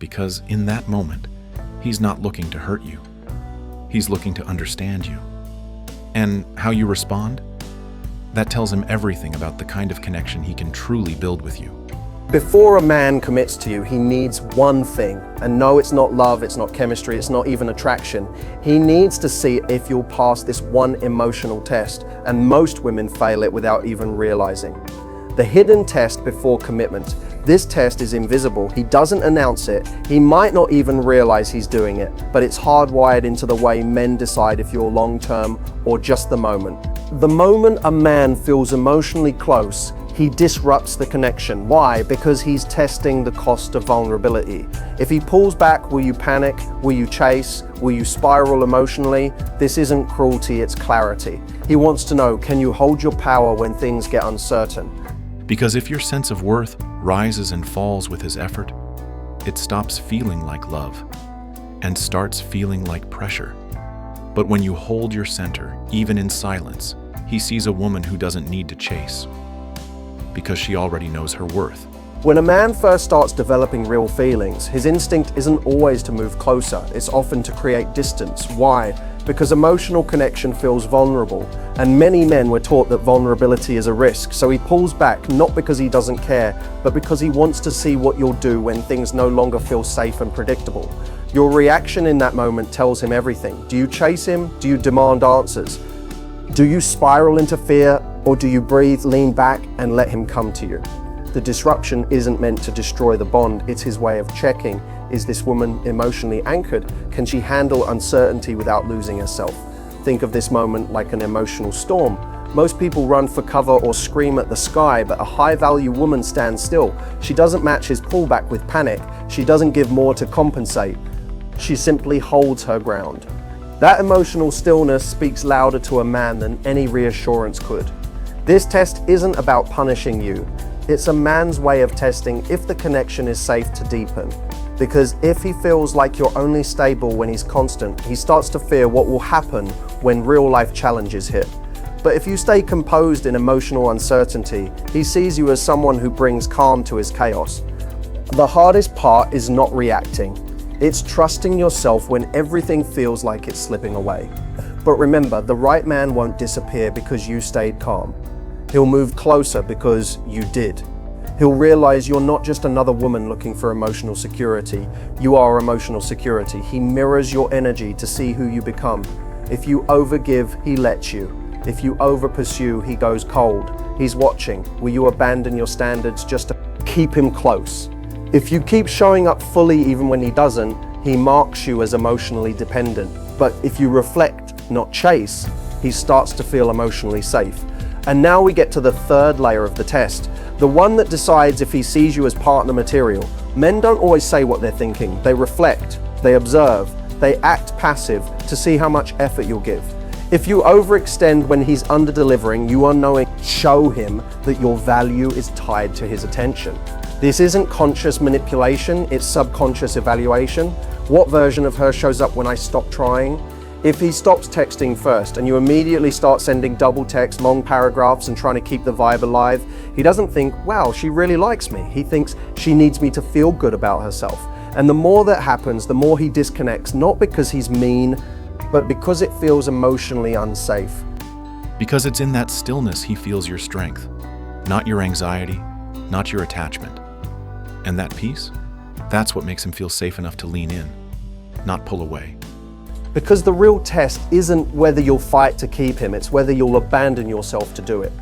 because in that moment, he's not looking to hurt you. He's looking to understand you. And how you respond? That tells him everything about the kind of connection he can truly build with you. Before a man commits to you, he needs one thing. And no, it's not love, it's not chemistry, it's not even attraction. He needs to see if you'll pass this one emotional test, and most women fail it without even realizing. The hidden test before commitment. This test is invisible. He doesn't announce it. He might not even realize he's doing it, but it's hardwired into the way men decide if you're long-term or just the moment. The moment a man feels emotionally close, he disrupts the connection. Why? Because he's testing the cost of vulnerability. If he pulls back, will you panic? Will you chase? Will you spiral emotionally? This isn't cruelty, it's clarity. He wants to know, can you hold your power when things get uncertain? Because if your sense of worth rises and falls with his effort, it stops feeling like love and starts feeling like pressure. But when you hold your center, even in silence, he sees a woman who doesn't need to chase, because she already knows her worth. When a man first starts developing real feelings, his instinct isn't always to move closer, it's often to create distance. Why? Because emotional connection feels vulnerable, and many men were taught that vulnerability is a risk, so he pulls back not because he doesn't care, but because he wants to see what you'll do when things no longer feel safe and predictable. Your reaction in that moment tells him everything. Do you chase him? Do you demand answers? Do you spiral into fear, or do you breathe, lean back, and let him come to you? The disruption isn't meant to destroy the bond, it's his way of checking, is this woman emotionally anchored? Can she handle uncertainty without losing herself? Think of this moment like an emotional storm. Most people run for cover or scream at the sky, but a high-value woman stands still. She doesn't match his pullback with panic. She doesn't give more to compensate. She simply holds her ground. That emotional stillness speaks louder to a man than any reassurance could. This test isn't about punishing you. It's a man's way of testing if the connection is safe to deepen. Because if he feels like you're only stable when he's constant, he starts to fear what will happen when real-life challenges hit. But if you stay composed in emotional uncertainty, he sees you as someone who brings calm to his chaos. The hardest part is not reacting. It's trusting yourself when everything feels like it's slipping away. But remember, the right man won't disappear because you stayed calm. He'll move closer because you did. He'll realize you're not just another woman looking for emotional security. You are emotional security. He mirrors your energy to see who you become. If you overgive, he lets you. If you over-pursue, he goes cold. He's watching. Will you abandon your standards just to keep him close? If you keep showing up fully even when he doesn't, he marks you as emotionally dependent. But if you reflect, not chase, he starts to feel emotionally safe. And now we get to the third layer of the test, the one that decides if he sees you as partner material. Men don't always say what they're thinking. They reflect, they observe, they act passive to see how much effort you'll give. If you overextend when he's under-delivering, you unknowingly show him that your value is tied to his attention. This isn't conscious manipulation, it's subconscious evaluation. What version of her shows up when I stop trying? If he stops texting first and you immediately start sending double text, long paragraphs and trying to keep the vibe alive, he doesn't think, wow, she really likes me. He thinks she needs me to feel good about herself. And the more that happens, the more he disconnects, not because he's mean, but because it feels emotionally unsafe. Because it's in that stillness he feels your strength, not your anxiety, not your attachment. And that peace, that's what makes him feel safe enough to lean in, not pull away. Because the real test isn't whether you'll fight to keep him, it's whether you'll abandon yourself to do it.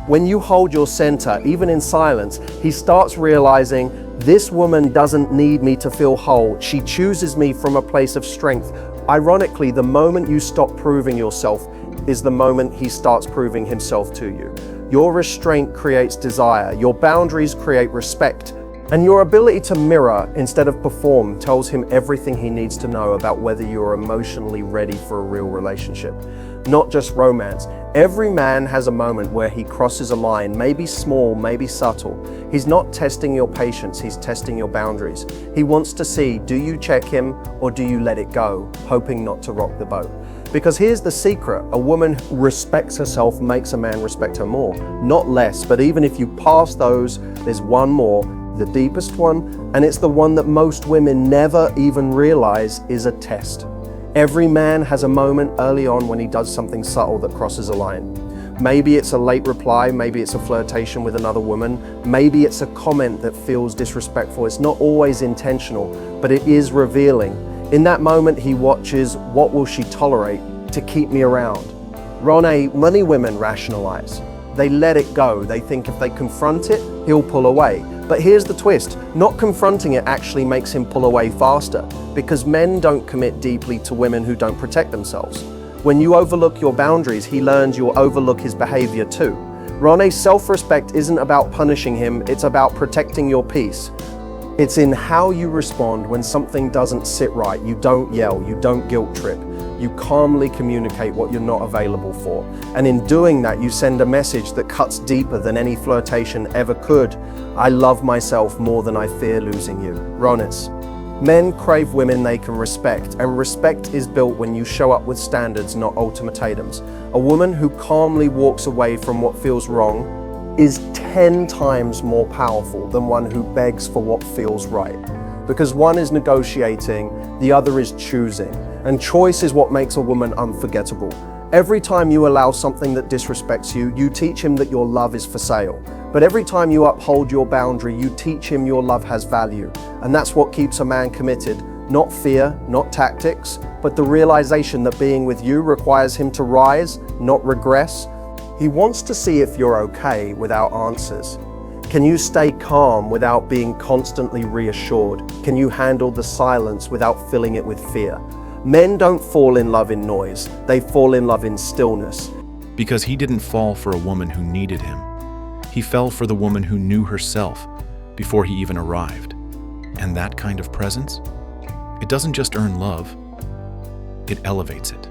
When you hold your center, even in silence, he starts realizing, this woman doesn't need me to feel whole. She chooses me from a place of strength. Ironically, the moment you stop proving yourself is the moment he starts proving himself to you. Your restraint creates desire, your boundaries create respect, and your ability to mirror instead of perform tells him everything he needs to know about whether you're emotionally ready for a real relationship. Not just romance. Every man has a moment where he crosses a line, maybe small, maybe subtle. He's not testing your patience, he's testing your boundaries. He wants to see, do you check him or do you let it go, hoping not to rock the boat? Because here's the secret, a woman who respects herself makes a man respect her more, not less. But even if you pass those, there's one more. the deepest one, and it's the one that most women never even realize is a test. Every man has a moment early on when he does something subtle that crosses a line. Maybe it's a late reply, maybe it's a flirtation with another woman, maybe it's a comment that feels disrespectful. It's not always intentional, but it is revealing. In that moment, he watches, what will she tolerate to keep me around? Ronnie, many women rationalize. They let it go. They think if they confront it, he'll pull away. But here's the twist. Not confronting it actually makes him pull away faster, because men don't commit deeply to women who don't protect themselves. When you overlook your boundaries, he learns you'll overlook his behavior too. Ronnie's self-respect isn't about punishing him, it's about protecting your peace. It's in how you respond when something doesn't sit right. You don't yell, you don't guilt trip. You calmly communicate what you're not available for. And in doing that, you send a message that cuts deeper than any flirtation ever could. I love myself more than I fear losing you. Ronis. Men crave women they can respect, and respect is built when you show up with standards, not ultimatums. A woman who calmly walks away from what feels wrong is 10 times more powerful than one who begs for what feels right. Because one is negotiating, the other is choosing. And choice is what makes a woman unforgettable. Every time you allow something that disrespects you, you teach him that your love is for sale. But every time you uphold your boundary, you teach him your love has value. And that's what keeps a man committed. Not fear, not tactics, but the realization that being with you requires him to rise, not regress. He wants to see if you're okay without answers. Can you stay calm without being constantly reassured? Can you handle the silence without filling it with fear? Men don't fall in love in noise, they fall in love in stillness. Because he didn't fall for a woman who needed him. He fell for the woman who knew herself before he even arrived. And that kind of presence, it doesn't just earn love, it elevates it.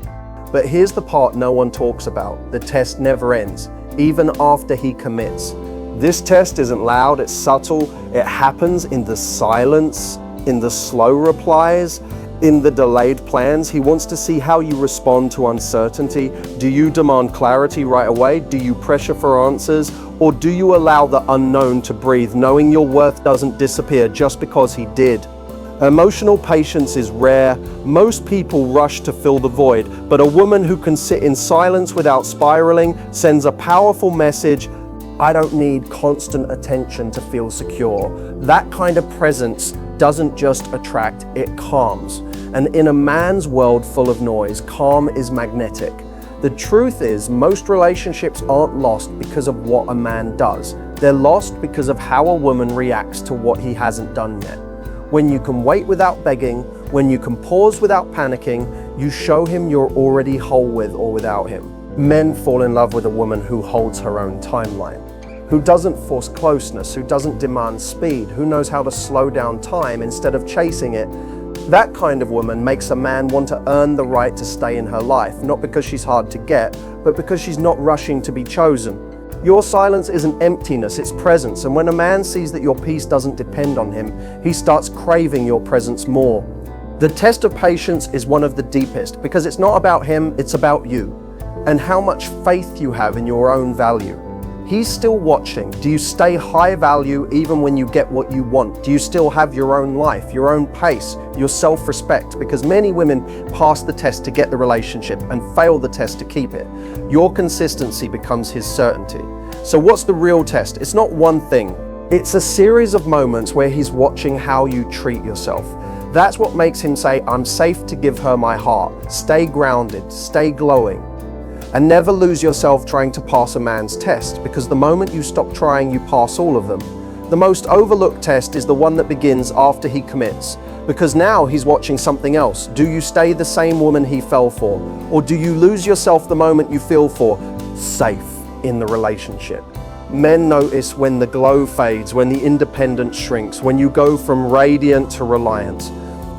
But here's the part no one talks about. The test never ends, even after he commits. This test isn't loud, it's subtle. It happens in the silence, in the slow replies, in the delayed plans. He wants to see how you respond to uncertainty. Do you demand clarity right away? Do you pressure for answers? Or do you allow the unknown to breathe, knowing your worth doesn't disappear just because he did? Emotional patience is rare. Most people rush to fill the void, but a woman who can sit in silence without spiraling sends a powerful message. I don't need constant attention to feel secure. That kind of presence doesn't just attract, it calms. And in a man's world full of noise, calm is magnetic. The truth is, most relationships aren't lost because of what a man does. They're lost because of how a woman reacts to what he hasn't done yet. When you can wait without begging, when you can pause without panicking, you show him you're already whole with or without him. Men fall in love with a woman who holds her own timeline, who doesn't force closeness, who doesn't demand speed, who knows how to slow down time instead of chasing it. That kind of woman makes a man want to earn the right to stay in her life, not because she's hard to get, but because she's not rushing to be chosen. Your silence isn't emptiness, it's presence, and when a man sees that your peace doesn't depend on him, he starts craving your presence more. The test of patience is one of the deepest, because it's not about him, it's about you, and how much faith you have in your own value. He's still watching. Do you stay high value even when you get what you want? Do you still have your own life, your own pace, your self-respect? Because many women pass the test to get the relationship and fail the test to keep it. Your consistency becomes his certainty. So what's the real test? It's not one thing. It's a series of moments where he's watching how you treat yourself. That's what makes him say, I'm safe to give her my heart. Stay grounded, stay glowing. And never lose yourself trying to pass a man's test, because the moment you stop trying, you pass all of them. The most overlooked test is the one that begins after he commits, because now he's watching something else. Do you stay the same woman he fell for? Or do you lose yourself the moment you feel for safe in the relationship? Men notice when the glow fades, when the independence shrinks, when you go from radiant to reliant.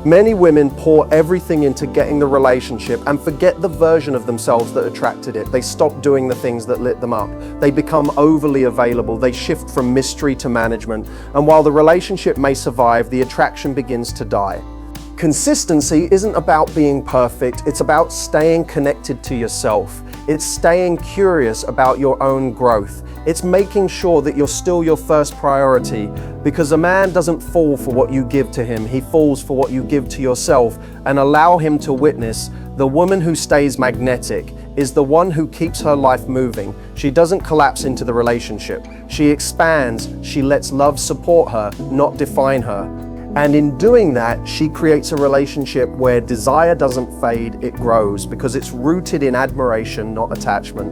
Many women pour everything into getting the relationship and forget the version of themselves that attracted it. They stop doing the things that lit them up. They become overly available. They shift from mystery to management. And while the relationship may survive, the attraction begins to die. Consistency isn't about being perfect. It's about staying connected to yourself. It's staying curious about your own growth. It's making sure that you're still your first priority, because a man doesn't fall for what you give to him, he falls for what you give to yourself. And allow him to witness, the woman who stays magnetic is the one who keeps her life moving. She doesn't collapse into the relationship. She expands, she lets love support her, not define her. And in doing that, she creates a relationship where desire doesn't fade, it grows, because it's rooted in admiration, not attachment.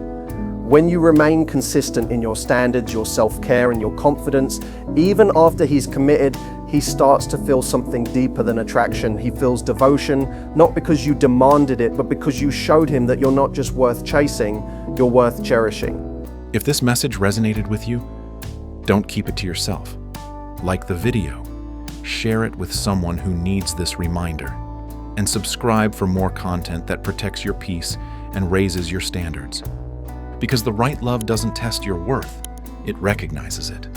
When you remain consistent in your standards, your self-care, and your confidence, even after he's committed, he starts to feel something deeper than attraction. He feels devotion, not because you demanded it, but because you showed him that you're not just worth chasing, you're worth cherishing. If this message resonated with you, don't keep it to yourself. Like the video, share it with someone who needs this reminder, and subscribe for more content that protects your peace and raises your standards. Because the right love doesn't test your worth, it recognizes it.